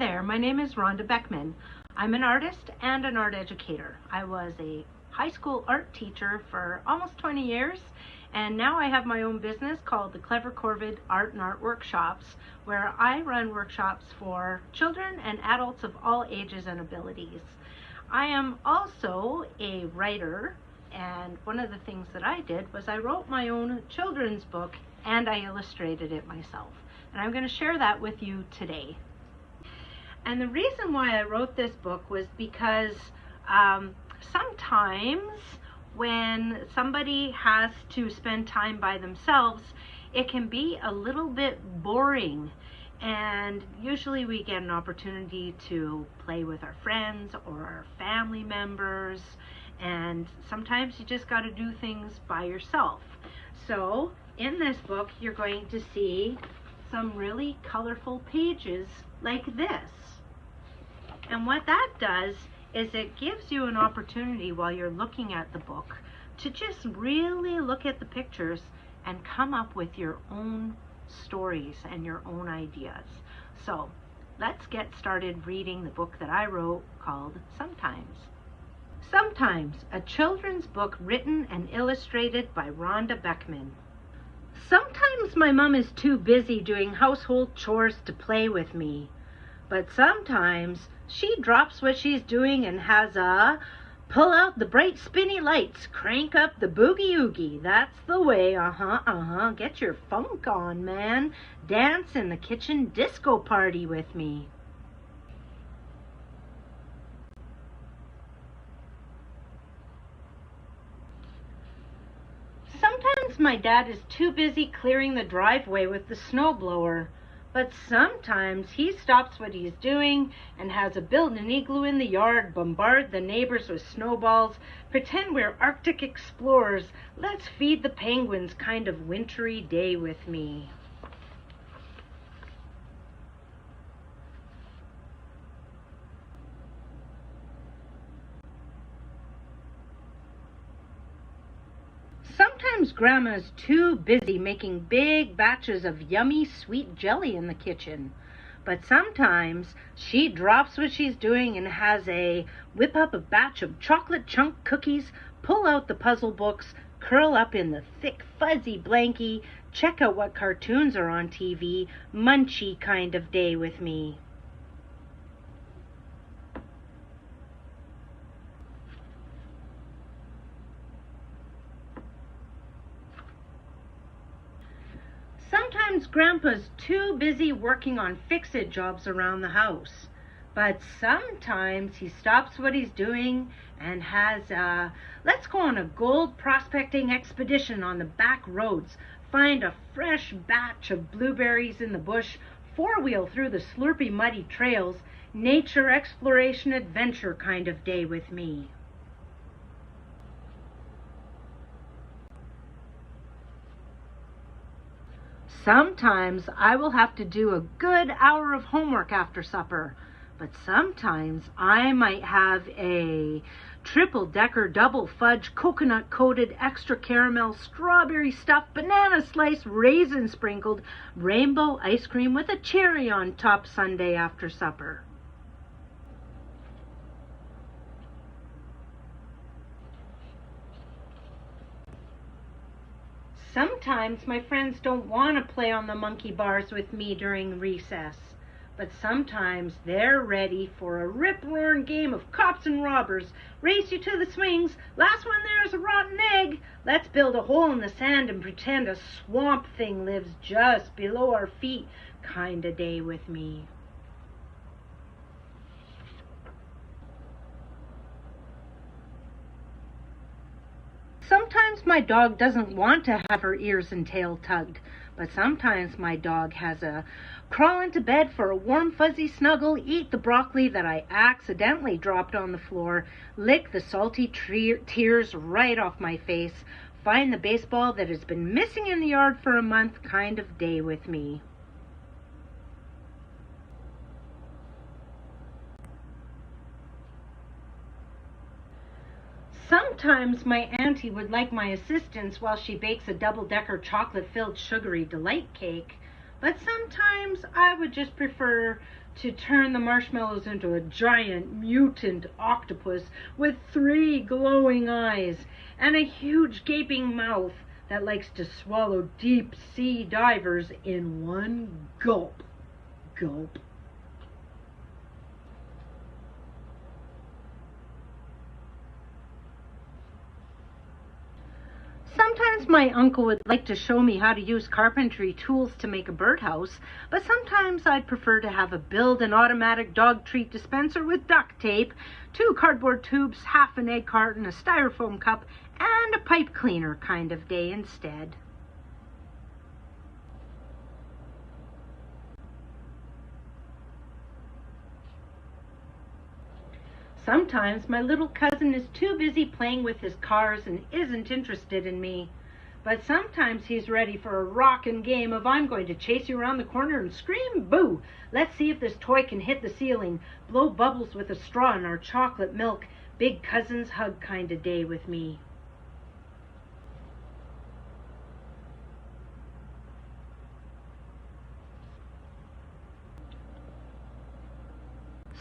there, my name is Rhonda Beckman. I'm an artist and an art educator. I was a high school art teacher for almost 20 years, and now I have my own business called the Clever Corvid Art and Art Workshops, where I run workshops for children and adults of all ages and abilities. I am also a writer, and one of the things that I did was I wrote my own children's book and I illustrated it myself. And I'm going to share that with you today. And the reason why I wrote this book was because sometimes when somebody has to spend time by themselves, it can be a little bit boring. And usually we get an opportunity to play with our friends or our family members. And sometimes you just got to do things by yourself. So in this book, you're going to see some really colorful pages like this. And what that does is it gives you an opportunity while you're looking at the book to just really look at the pictures and come up with your own stories and your own ideas. So let's get started reading the book that I wrote called Sometimes. Sometimes, a children's book written and illustrated by Rhonda Beckman. Sometimes my mom is too busy doing household chores to play with me. But sometimes she drops what she's doing and has a pull out the bright spinny lights, crank up the boogie oogie. That's the way, get your funk on, man. Dance in the kitchen disco party with me. Sometimes my dad is too busy clearing the driveway with the snowblower. But sometimes he stops what he's doing and has a build an igloo in the yard, bombard the neighbors with snowballs, pretend we're Arctic explorers, let's feed the penguins kind of wintry day with me. Sometimes Grandma's too busy making big batches of yummy sweet jelly in the kitchen. But sometimes she drops what she's doing and has a whip up a batch of chocolate chunk cookies, pull out the puzzle books, curl up in the thick fuzzy blankie, check out what cartoons are on TV, munchy kind of day with me. Sometimes Grandpa's too busy working on fix-it jobs around the house. But sometimes he stops what he's doing and has let's go on a gold prospecting expedition on the back roads, find a fresh batch of blueberries in the bush, four-wheel through the slurpy muddy trails, nature exploration adventure kind of day with me. Sometimes I will have to do a good hour of homework after supper, but sometimes I might have a triple-decker double fudge coconut-coated extra caramel strawberry stuffed banana slice raisin sprinkled rainbow ice cream with a cherry on top sundae after supper. Sometimes my friends don't want to play on the monkey bars with me during recess, but sometimes they're ready for a rip-roaring game of cops and robbers, race you to the swings, last one there is a rotten egg, let's build a hole in the sand and pretend a swamp thing lives just below our feet kind of day with me. Sometimes my dog doesn't want to have her ears and tail tugged, but sometimes my dog has a crawl into bed for a warm fuzzy snuggle, eat the broccoli that I accidentally dropped on the floor, lick the salty tears right off my face, find the baseball that has been missing in the yard for a month kind of day with me. Sometimes my auntie would like my assistance while she bakes a double-decker chocolate-filled sugary delight cake. But sometimes I would just prefer to turn the marshmallows into a giant mutant octopus with 3 glowing eyes and a huge gaping mouth that likes to swallow deep sea divers in one gulp. Gulp. Sometimes my uncle would like to show me how to use carpentry tools to make a birdhouse, but sometimes I'd prefer to have a build an automatic dog treat dispenser with duct tape, 2 cardboard tubes, half an egg carton, a styrofoam cup, and a pipe cleaner kind of day instead. Sometimes my little cousin is too busy playing with his cars and isn't interested in me. But sometimes he's ready for a rockin' game of I'm going to chase you around the corner and scream boo. Let's see if this toy can hit the ceiling, blow bubbles with a straw in our chocolate milk, big cousin's hug kind of day with me.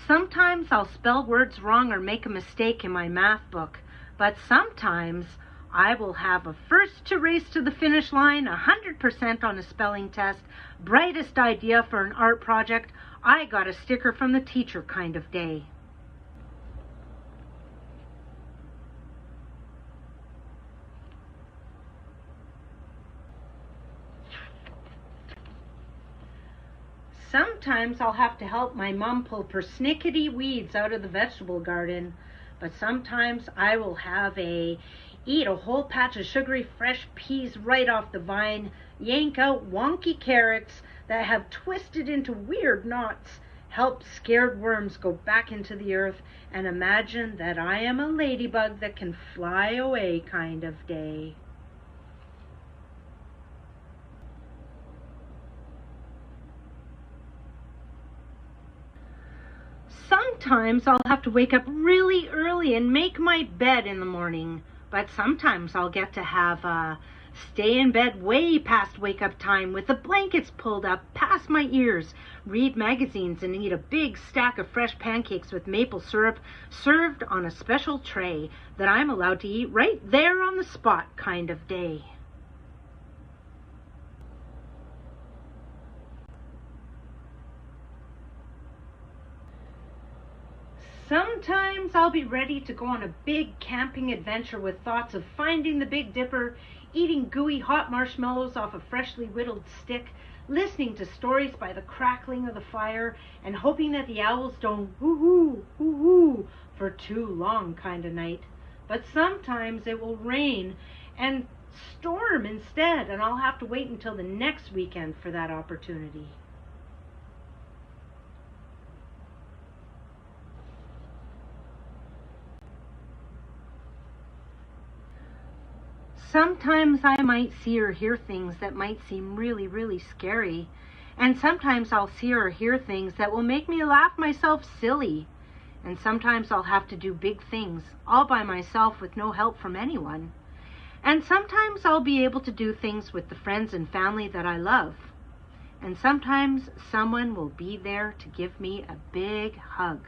Sometimes I'll spell words wrong or make a mistake in my math book, but sometimes I will have a first to race to the finish line, 100% on a spelling test, brightest idea for an art project, I got a sticker from the teacher kind of day. Sometimes I'll have to help my mom pull persnickety weeds out of the vegetable garden, but sometimes I will eat a whole patch of sugary fresh peas right off the vine, yank out wonky carrots that have twisted into weird knots, help scared worms go back into the earth, and imagine that I am a ladybug that can fly away kind of day. Sometimes I'll have to wake up really early and make my bed in the morning, but sometimes I'll get to have stay in bed way past wake up time with the blankets pulled up past my ears, read magazines and eat a big stack of fresh pancakes with maple syrup served on a special tray that I'm allowed to eat right there on the spot kind of day. Sometimes I'll be ready to go on a big camping adventure with thoughts of finding the Big Dipper, eating gooey hot marshmallows off a freshly whittled stick, listening to stories by the crackling of the fire, and hoping that the owls don't woo-hoo, woo-hoo for too long kind of night. But sometimes it will rain and storm instead, and I'll have to wait until the next weekend for that opportunity. Sometimes I might see or hear things that might seem really, really scary. And sometimes I'll see or hear things that will make me laugh myself silly. And sometimes I'll have to do big things all by myself with no help from anyone. And sometimes I'll be able to do things with the friends and family that I love. And sometimes someone will be there to give me a big hug.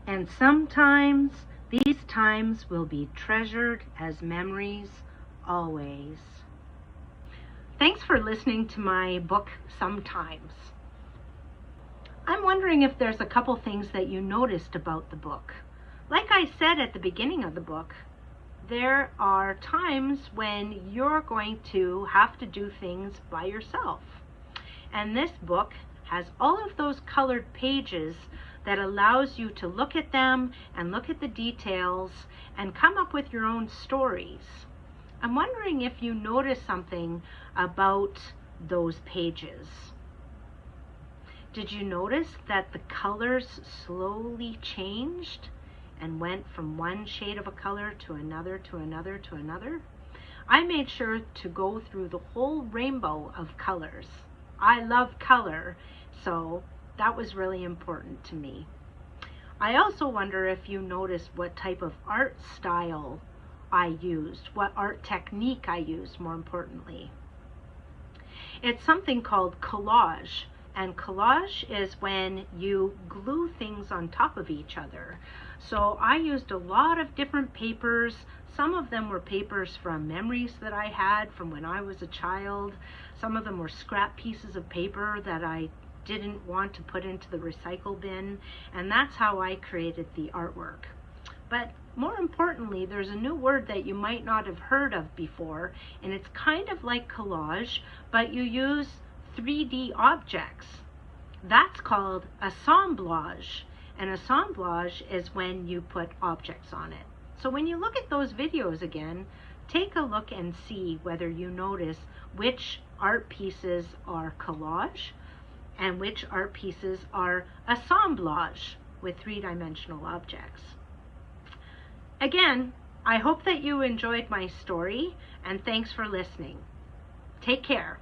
And sometimes these times will be treasured as memories always. Thanks for listening to my book, Sometimes. I'm wondering if there's a couple things that you noticed about the book. Like I said at the beginning of the book, there are times when you're going to have to do things by yourself. And this book has all of those colored pages that allows you to look at them and look at the details and come up with your own stories. I'm wondering if you notice something about those pages. Did you notice that the colors slowly changed and went from one shade of a color to another, to another, to another? I made sure to go through the whole rainbow of colors. I love color, so that was really important to me. I also wonder if you noticed what type of art style I used, what art technique I used, more importantly. It's something called collage. And collage is when you glue things on top of each other. So I used a lot of different papers. Some of them were papers from memories that I had from when I was a child. Some of them were scrap pieces of paper that I didn't want to put into the recycle bin. And that's how I created the artwork. But more importantly, there's a new word that you might not have heard of before, and it's kind of like collage, but you use 3D objects. That's called assemblage. And assemblage is when you put objects on it. So when you look at those videos again, take a look and see whether you notice which art pieces are collage and which art pieces are assemblage with three-dimensional objects. Again, I hope that you enjoyed my story, and thanks for listening. Take care.